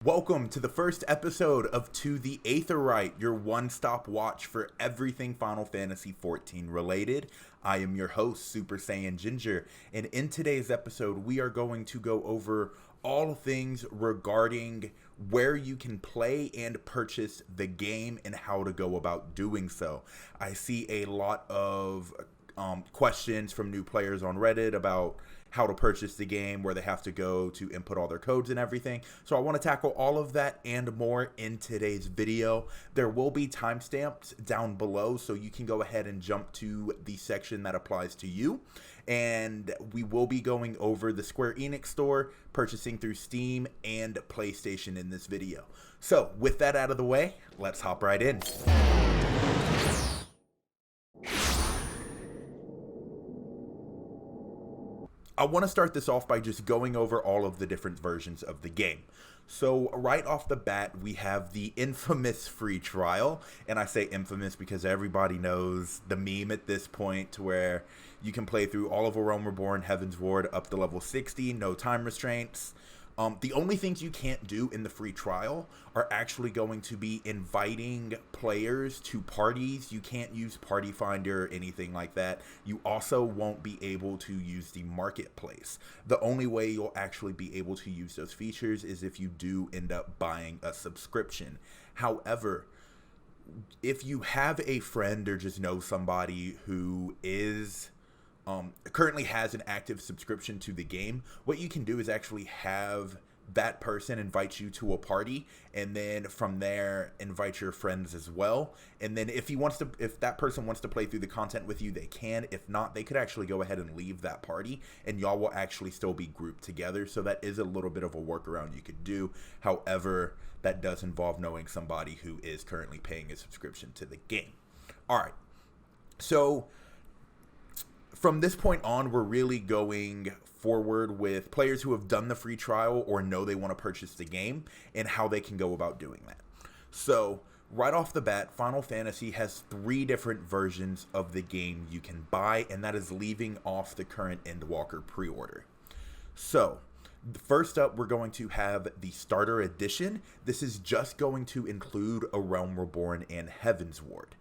Welcome to the first episode of To the Aetherite, your one-stop watch for everything Final Fantasy XIV related. I am your host, Super Saiyan Ginger, and in today's episode, we are going to go over all things regarding where you can play and purchase the game and how to go about doing so. I see a lot of questions from new players on Reddit about how to purchase the game, where they have to go to input all their codes and everything. So I want to tackle all of that and more in today's video. There will be timestamps down below, so you can go ahead and jump to the section that applies to you. And we will be going over the Square Enix store, purchasing through Steam and PlayStation in this video. So with that out of the way, let's hop right in. I want to start this off by just going over all of the different versions of the game. So right off the bat, we have the infamous free trial. And I say infamous because everybody knows the meme at this point, to where you can play through all of A Realm Reborn, Heaven's Ward up to level 60, no time restraints. The only things you can't do in the free trial are actually going to be inviting players to parties. You can't use Party Finder or anything like that. You also won't be able to use the marketplace. The only way you'll actually be able to use those features is if you do end up buying a subscription. However, if you have a friend or just know somebody who is currently has an active subscription to the game, what you can do is actually have that person invite you to a party, and then from there invite your friends as well. And then if that person wants to play through the content with you, they can. If not, they could actually go ahead and leave that party, and y'all will actually still be grouped together. So that is a little bit of a workaround you could do. However, that does involve knowing somebody who is currently paying a subscription to the game. All right, so from this point on, we're really going forward with players who have done the free trial or know they want to purchase the game and how they can go about doing that. So right off the bat, Final Fantasy has 3 different versions of the game you can buy, and that is leaving off the current Endwalker pre-order. So first up, we're going to have the Starter Edition. This is just going to include A Realm Reborn and Heaven's Ward.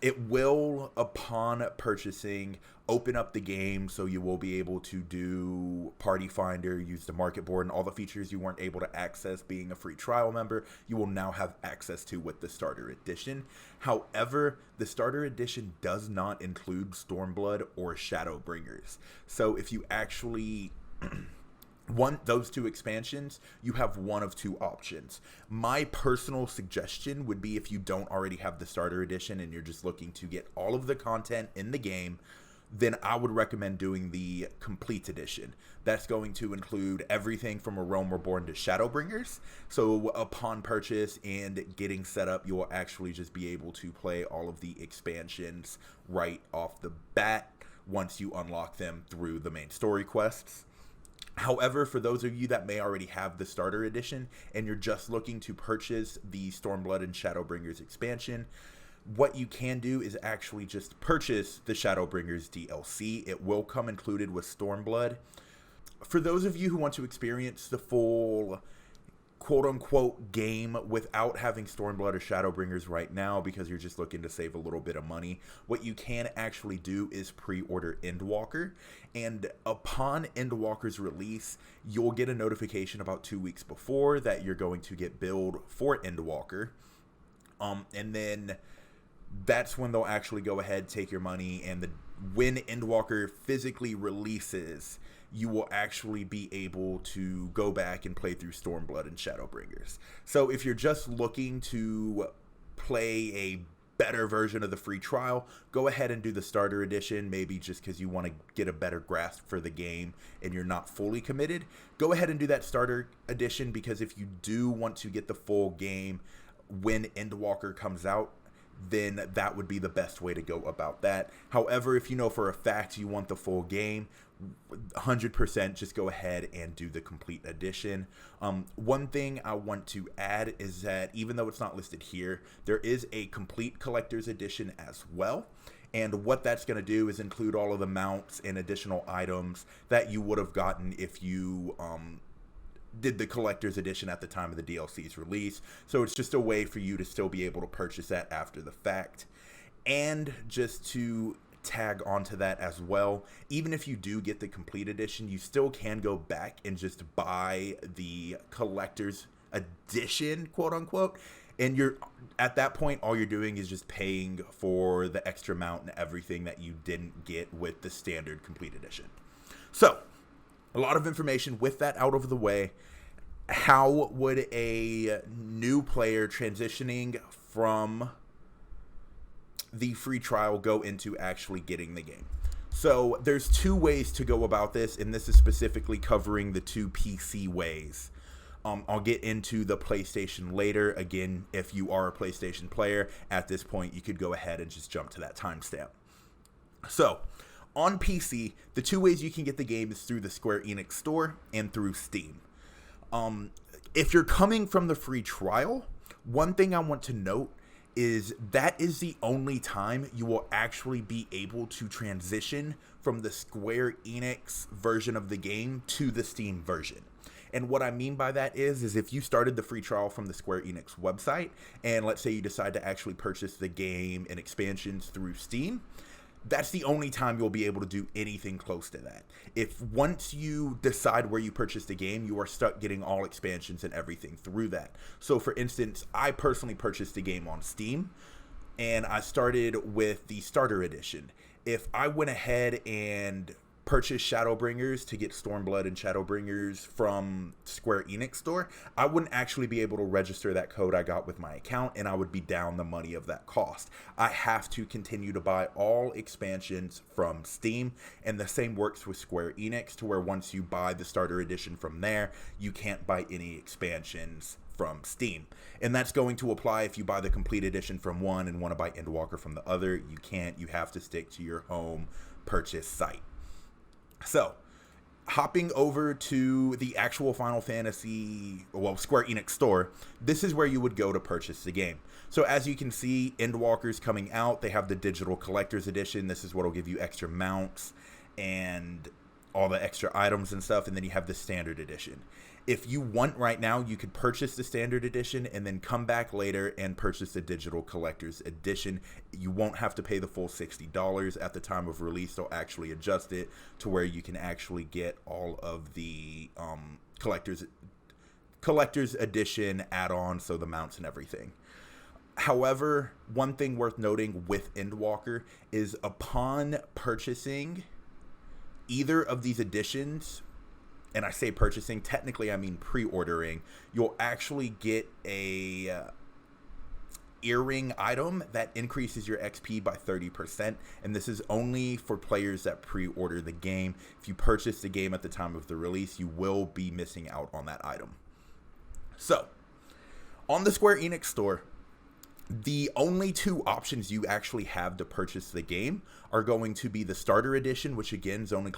It will, upon purchasing, open up the game, so you will be able to do Party Finder, use the market board, and all the features you weren't able to access being a free trial member, you will now have access to with the Starter Edition. However, the Starter Edition does not include Stormblood or Shadowbringers. So if you actually want those 2 expansions, you have one of 2 options. My personal suggestion would be, if you don't already have the Starter Edition and you're just looking to get all of the content in the game, then I would recommend doing the Complete Edition. That's going to include everything from A Realm Reborn to Shadowbringers. So upon purchase and getting set up, you will actually just be able to play all of the expansions right off the bat once you unlock them through the main story quests. However, for those of you that may already have the Starter Edition and you're just looking to purchase the Stormblood and Shadowbringers expansion, what you can do is actually just purchase the Shadowbringers DLC. It will come included with Stormblood. For those of you who want to experience the full quote-unquote game without having Stormblood or Shadowbringers right now, because you're just looking to save a little bit of money, what you can actually do is pre-order Endwalker. And upon Endwalker's release, you'll get a notification about 2 weeks before that you're going to get billed for Endwalker. And then that's when they'll actually go ahead, take your money, and when Endwalker physically releases, you will actually be able to go back and play through Stormblood and Shadowbringers. So if you're just looking to play a better version of the free trial, go ahead and do the Starter Edition, maybe just because you want to get a better grasp for the game and you're not fully committed. Go ahead and do that Starter Edition, because if you do want to get the full game when Endwalker comes out, then that would be the best way to go about that. However, if you know for a fact you want the full game, 100% just go ahead and do the Complete Edition. One thing I want to add is that even though it's not listed here, there is a Complete Collector's Edition as well. And what that's going to do is include all of the mounts and additional items that you would have gotten if you did the collector's edition at the time of the DLC's release. So it's just a way for you to still be able to purchase that after the fact. And just to tag onto that as well, even if you do get the complete edition, you still can go back and just buy the collector's edition, quote unquote. And you're at that point, all you're doing is just paying for the extra amount and everything that you didn't get with the standard complete edition. So, a lot of information. With that out of the way, how would a new player transitioning from the free trial go into actually getting the game? So there's two ways to go about this, and this is specifically covering the two PC ways. I'll get into the PlayStation later. Again, if you are a PlayStation player, at this point, you could go ahead and just jump to that timestamp. So, on PC, the two ways you can get the game is through the Square Enix store and through Steam. If you're coming from the free trial, one thing I want to note is that is the only time you will actually be able to transition from the Square Enix version of the game to the Steam version. And what I mean by that is if you started the free trial from the Square Enix website, and let's say you decide to actually purchase the game and expansions through Steam, that's the only time you'll be able to do anything close to that. If once you decide where you purchase the game, you are stuck getting all expansions and everything through that. So for instance, I personally purchased the game on Steam, and I started with the starter edition. If I went ahead and purchase Shadowbringers to get Stormblood and Shadowbringers from Square Enix store, I wouldn't actually be able to register that code I got with my account, and I would be down the money of that cost. I have to continue to buy all expansions from Steam, and the same works with Square Enix, to where once you buy the starter edition from there, you can't buy any expansions from Steam. And that's going to apply if you buy the complete edition from one and want to buy Endwalker from the other. You can't. You have to stick to your home purchase site. So, hopping over to the actual Final Fantasy, Square Enix store, this is where you would go to purchase the game. So as you can see, Endwalker's coming out. They have the digital collector's edition. This is what will give you extra mounts and all the extra items and stuff. And then you have the standard edition. If you want right now, you could purchase the standard edition and then come back later and purchase the digital collector's edition. You won't have to pay the full $60 at the time of release. They'll actually adjust it to where you can actually get all of the collector's edition add-ons, so the mounts and everything. However, one thing worth noting with Endwalker is upon purchasing either of these editions, and I say purchasing, technically I mean pre-ordering, you'll actually get a earring item that increases your XP by 30%, and this is only for players that pre-order the game. If you purchase the game at the time of the release, you will be missing out on that item. So, on the Square Enix store, the only two options you actually have to purchase the game are going to be the starter edition, which again is only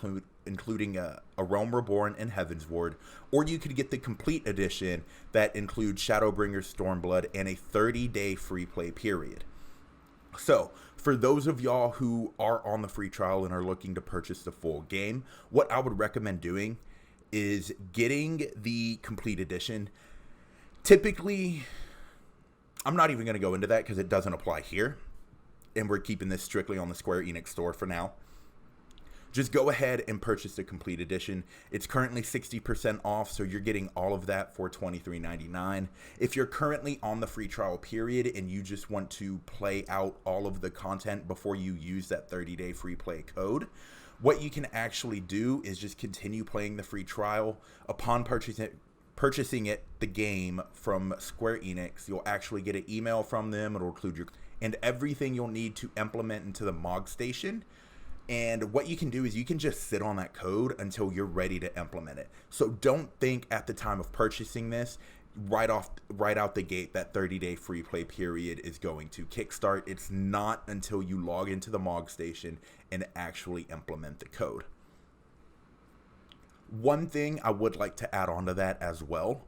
including a Realm Reborn and Heavensward, or you could get the complete edition that includes Shadowbringer, Stormblood, and a 30-day free play period. So, for those of y'all who are on the free trial and are looking to purchase the full game, what I would recommend doing is getting the complete edition. Typically, I'm not even going to go into that because it doesn't apply here, and we're keeping this strictly on the Square Enix store for now. Just go ahead and purchase the complete edition. It's currently 60% off, so you're getting all of that for $23.99. If you're currently on the free trial period and you just want to play out all of the content before you use that 30-day free play code, what you can actually do is just continue playing the free trial. Upon purchasing the game from Square Enix, you'll actually get an email from them. It'll include and everything you'll need to implement into the Mogstation. And what you can do is you can just sit on that code until you're ready to implement it. So don't think at the time of purchasing this, right out the gate, that 30-day free play period is going to kickstart. It's not until you log into the Mogstation and actually implement the code. One thing I would like to add on to that as well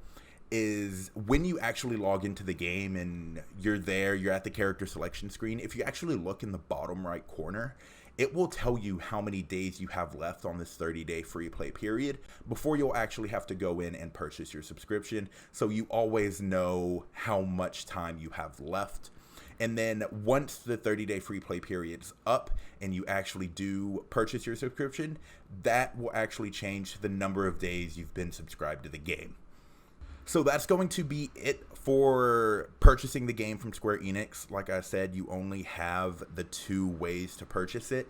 is when you actually log into the game and you're at the character selection screen, if you actually look in the bottom right corner, it will tell you how many days you have left on this 30-day free play period before you'll actually have to go in and purchase your subscription. So you always know how much time you have left. And then once the 30-day free play period's up and you actually do purchase your subscription, that will actually change the number of days you've been subscribed to the game. So that's going to be it for purchasing the game from Square Enix. Like I said, you only have the 2 ways to purchase it,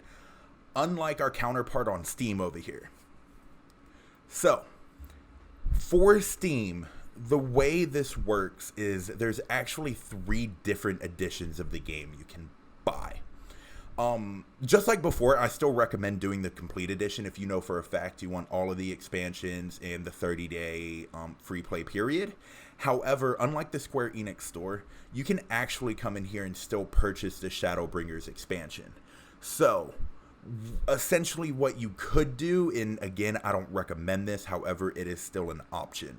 unlike our counterpart on Steam over here. So, for Steam, the way this works is there's actually 3 different editions of the game you can buy. Just like before, I still recommend doing the complete edition if you know for a fact you want all of the expansions and the 30-day free play period. However, unlike the Square Enix store, you can actually come in here and still purchase the Shadowbringers expansion. So, essentially what you could do, and again, I don't recommend this, however, it is still an option,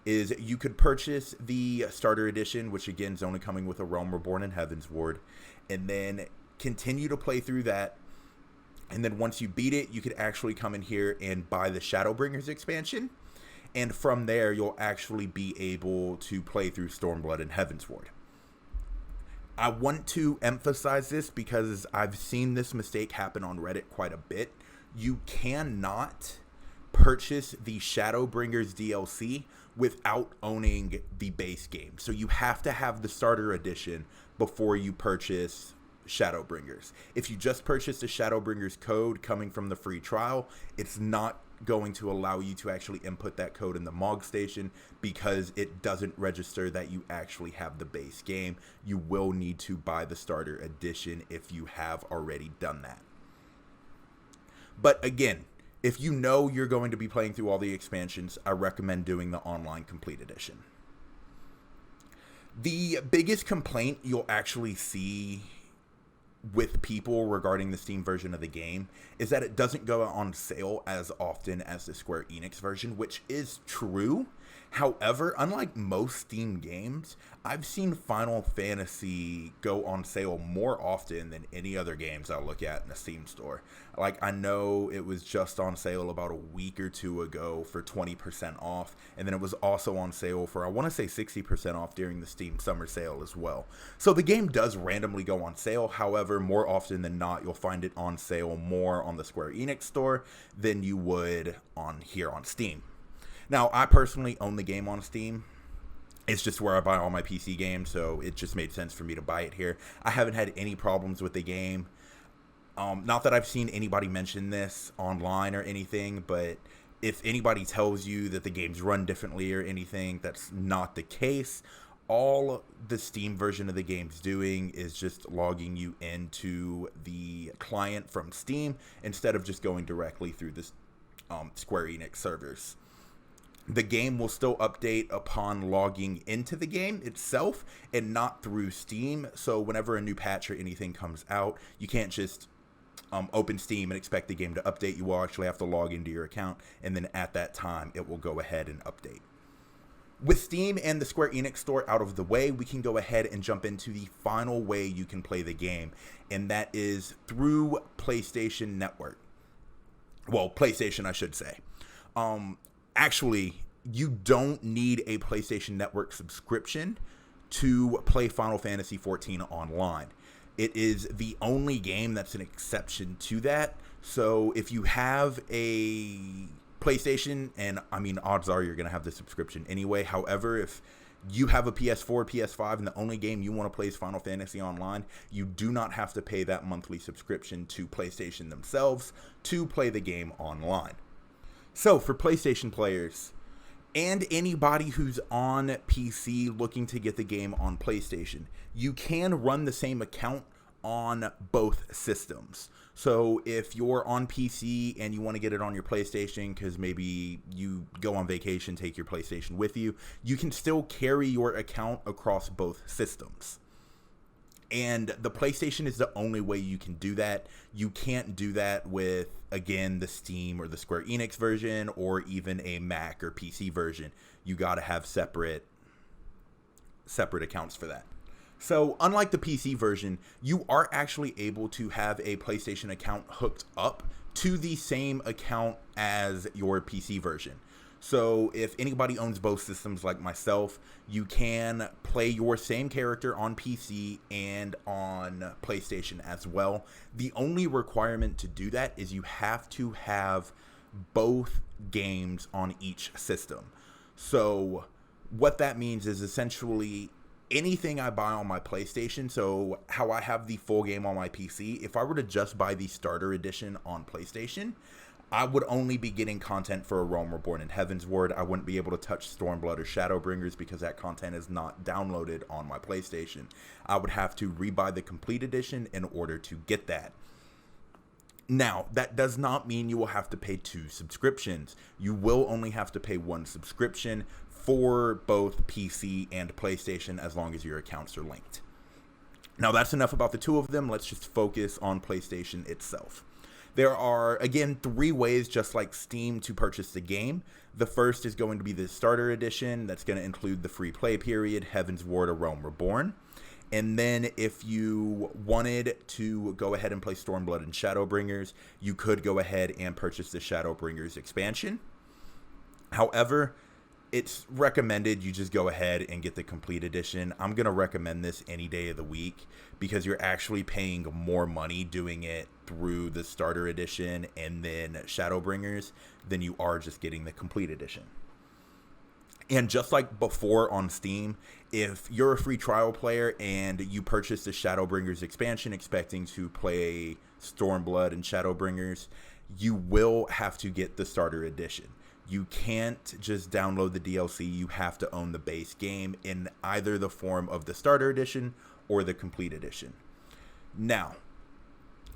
is you could purchase the starter edition, which again is only coming with A Realm Reborn and Heavensward, and then continue to play through that. And then once you beat it, you could actually come in here and buy the Shadowbringers expansion. And from there, you'll actually be able to play through Stormblood and Heavensward. I want to emphasize this because I've seen this mistake happen on Reddit quite a bit. You cannot purchase the Shadowbringers DLC without owning the base game. So you have to have the starter edition before you purchase Shadowbringers. If you just purchase the Shadowbringers code coming from the free trial, it's not going to allow you to actually input that code in the Mogstation because it doesn't register that you actually have the base game. You will need to buy the starter edition if you have already done that. But again, if you know you're going to be playing through all the expansions, I recommend doing the online complete edition. The biggest complaint you'll actually see with people regarding the Steam version of the game is that it doesn't go on sale as often as the Square Enix version, which is true. However, unlike most Steam games, I've seen Final Fantasy go on sale more often than any other games I look at in the Steam store. Like, I know it was just on sale about a week or 2 ago for 20% off, and then it was also on sale for, I want to say, 60% off during the Steam summer sale as well. So the game does randomly go on sale. However, more often than not, you'll find it on sale more on the Square Enix store than you would on Steam. Now, I personally own the game on Steam. It's just where I buy all my PC games, so it just made sense for me to buy it here. I haven't had any problems with the game. Not that I've seen anybody mention this online or anything, but if anybody tells you that the games run differently or anything, that's not the case. All the Steam version of the game's doing is just logging you into the client from Steam instead of just going directly through the Square Enix servers. The game will still update upon logging into the game itself and not through Steam. So whenever a new patch or anything comes out, you can't just open Steam and expect the game to update. You will actually have to log into your account, and then at that time, it will go ahead and update. With Steam and the Square Enix store out of the way, we can go ahead and jump into the final way you can play the game, and that is through PlayStation Network. Well, PlayStation, I should say. Actually, you don't need a PlayStation Network subscription to play Final Fantasy XIV online. It is the only game that's an exception to that. So if you have a PlayStation, and I mean, odds are you're going to have the subscription anyway. However, if you have a PS4, PS5, and the only game you want to play is Final Fantasy Online, you do not have to pay that monthly subscription to PlayStation themselves to play the game online. So for PlayStation players and anybody who's on PC looking to get the game on PlayStation, you can run the same account on both systems. So if you're on PC and you want to get it on your PlayStation because maybe you go on vacation, take your PlayStation with you, you can still carry your account across both systems. And the PlayStation is the only way you can do that. You can't do that with, again, the Steam or the Square Enix version or even a Mac or PC version. You got to have separate accounts for that. So, unlike the PC version, you are actually able to have a PlayStation account hooked up to the same account as your PC version. So, if anybody owns both systems like myself, you can play your same character on PC and on PlayStation as well. The only requirement to do that is you have to have both games on each system. So, what that means is essentially anything I buy on my PlayStation, so how I have the full game on my PC, if I were to just buy the starter edition on PlayStation, I would only be getting content for A Realm Reborn and Heaven's Ward. I wouldn't be able to touch Stormblood or Shadowbringers because that content is not downloaded on my PlayStation. I would have to rebuy the complete edition in order to get that. Now, that does not mean you will have to pay 2 subscriptions. You will only have to pay 1 subscription for both PC and PlayStation as long as your accounts are linked. Now, that's enough about the two of them. Let's just focus on PlayStation itself. There are, again, 3 ways, just like Steam, to purchase the game. The first is going to be the starter edition. That's going to include the free play period, Heaven's Ward, A Realm Reborn. And then if you wanted to go ahead and play Stormblood and Shadowbringers, you could go ahead and purchase the Shadowbringers expansion. However, it's recommended you just go ahead and get the complete edition. I'm going to recommend this any day of the week because you're actually paying more money doing it through the starter edition and then Shadowbringers than you are just getting the complete edition. And just like before on Steam, if you're a free trial player and you purchase the Shadowbringers expansion expecting to play Stormblood and Shadowbringers, you will have to get the starter edition. You can't just download the DLC. You have to own the base game in either the form of the starter edition or the complete edition. Now,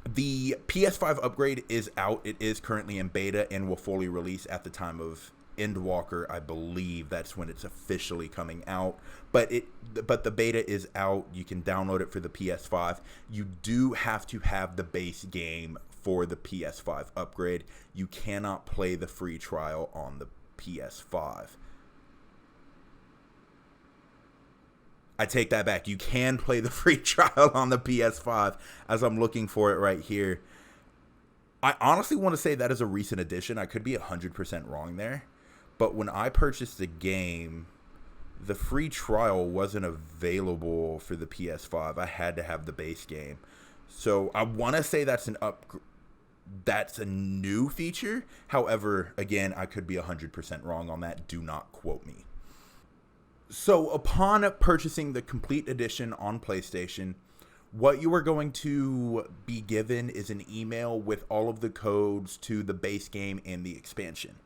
the PS5 upgrade is out. It is currently in beta and will fully release at the time of Endwalker. I believe that's when it's officially coming out. But the beta is out. You can download it for the PS5. You do have to have the base game for the PS5 upgrade. You cannot play the free trial on the PS5. I take that back. You can play the free trial on the PS5 as I'm looking for it right here. I honestly want to say that is a recent addition. I could be 100% wrong there. But when I purchased the game, the free trial wasn't available for the PS5. I had to have the base game. So I want to say that's that's a new feature. However, again, I could be 100% wrong on that. Do not quote me. So upon purchasing the complete edition on PlayStation, what you are going to be given is an email with all of the codes to the base game and the expansion.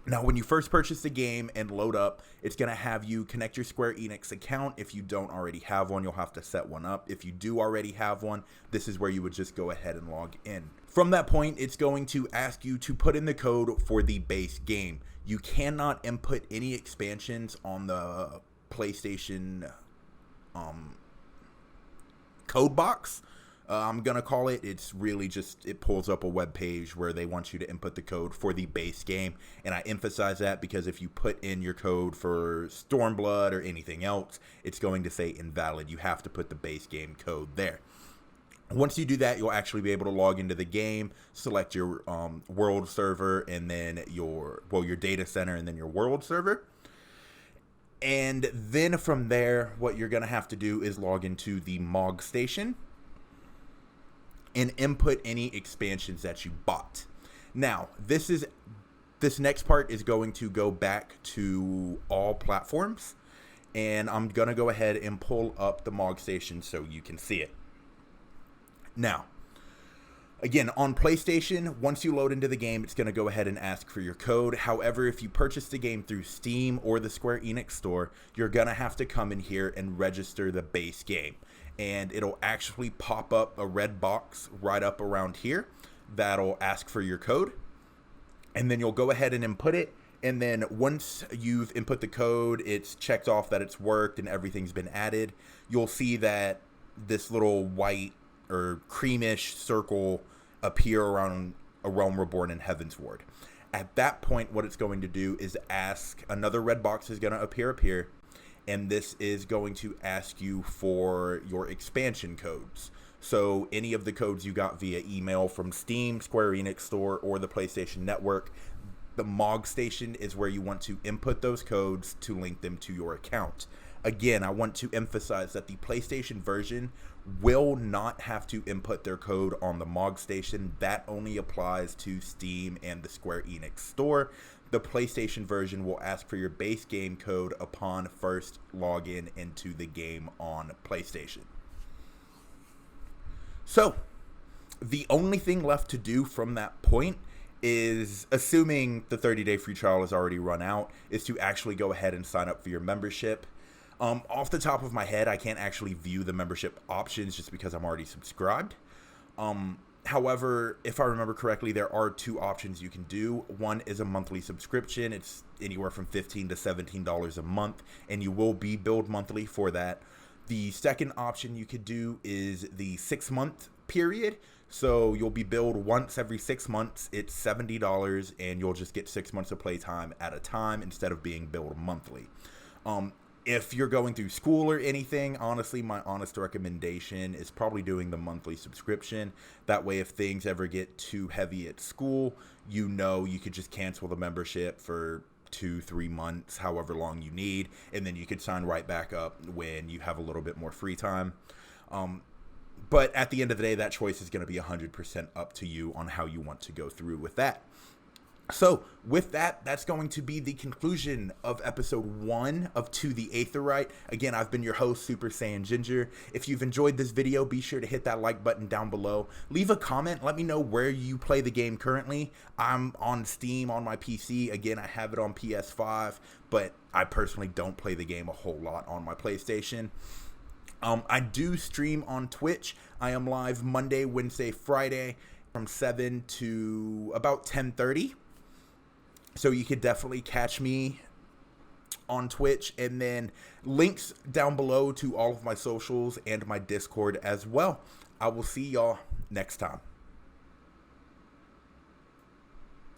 Now, when you first purchase the game and load up, it's going to have you connect your Square Enix account. If you don't already have one, you'll have to set one up. If you do already have one, this is where you would just go ahead and log in. From that point, it's going to ask you to put in the code for the base game. You cannot input any expansions on the PlayStation code box. I'm going to call it. It's really just, it pulls up a web page where they want you to input the code for the base game. And I emphasize that because if you put in your code for Stormblood or anything else, it's going to say invalid. You have to put the base game code there. Once you do that, you'll actually be able to log into the game, select your world server, and then your data center, and then your world server. And then from there, what you're going to have to do is log into the Mogstation and input any expansions that you bought. Now, this next part is going to go back to all platforms, and I'm going to go ahead and pull up the Mogstation so you can see it. Now, again, on PlayStation, once you load into the game, it's going to go ahead and ask for your code. However, if you purchase the game through Steam or the Square Enix store, you're going to have to come in here and register the base game. And it'll actually pop up a red box right up around here that'll ask for your code. And then you'll go ahead and input it. And then once you've input the code, it's checked off that it's worked and everything's been added. You'll see that this little white or creamish circle appear around A Realm Reborn and Heaven's Ward. At that point, what it's going to do is ask, another red box is going to appear up here, and this is going to ask you for your expansion codes. So any of the codes you got via email from Steam, Square Enix Store, or the PlayStation Network, the Mogstation is where you want to input those codes to link them to your account. Again, I want to emphasize that the PlayStation version will not have to input their code on the Mogstation. That only applies to Steam and the Square Enix Store. The PlayStation version will ask for your base game code upon first login into the game on PlayStation. So, the only thing left to do from that point is, assuming the 30-day free trial has already run out, is to actually go ahead and sign up for your membership. Off the top of my head, I can't actually view the membership options just because I'm already subscribed. However, if I remember correctly, there are two options you can do. One is a monthly subscription. It's anywhere from $15 to $17 a month, and you will be billed monthly for that. The second option you could do is the 6-month period. So you'll be billed once every 6 months. It's $70, and you'll just get 6 months of playtime at a time instead of being billed monthly. If you're going through school or anything, honestly, my honest recommendation is probably doing the monthly subscription. That way, if things ever get too heavy at school, you could just cancel the membership for 2-3 months, however long you need, and then you could sign right back up when you have a little bit more free time. But at the end of the day, that choice is going to be 100% up to you on how you want to go through with that. So, with that, that's going to be the conclusion of episode 1 of To the Aetheryte. Again, I've been your host, Super Saiyan Ginger. If you've enjoyed this video, be sure to hit that like button down below. Leave a comment. Let me know where you play the game currently. I'm on Steam on my PC. Again, I have it on PS5, but I personally don't play the game a whole lot on my PlayStation. I do stream on Twitch. I am live Monday, Wednesday, Friday from 7 to about 10:30. So you could definitely catch me on Twitch, and then links down below to all of my socials and my Discord as well. I will see y'all next time.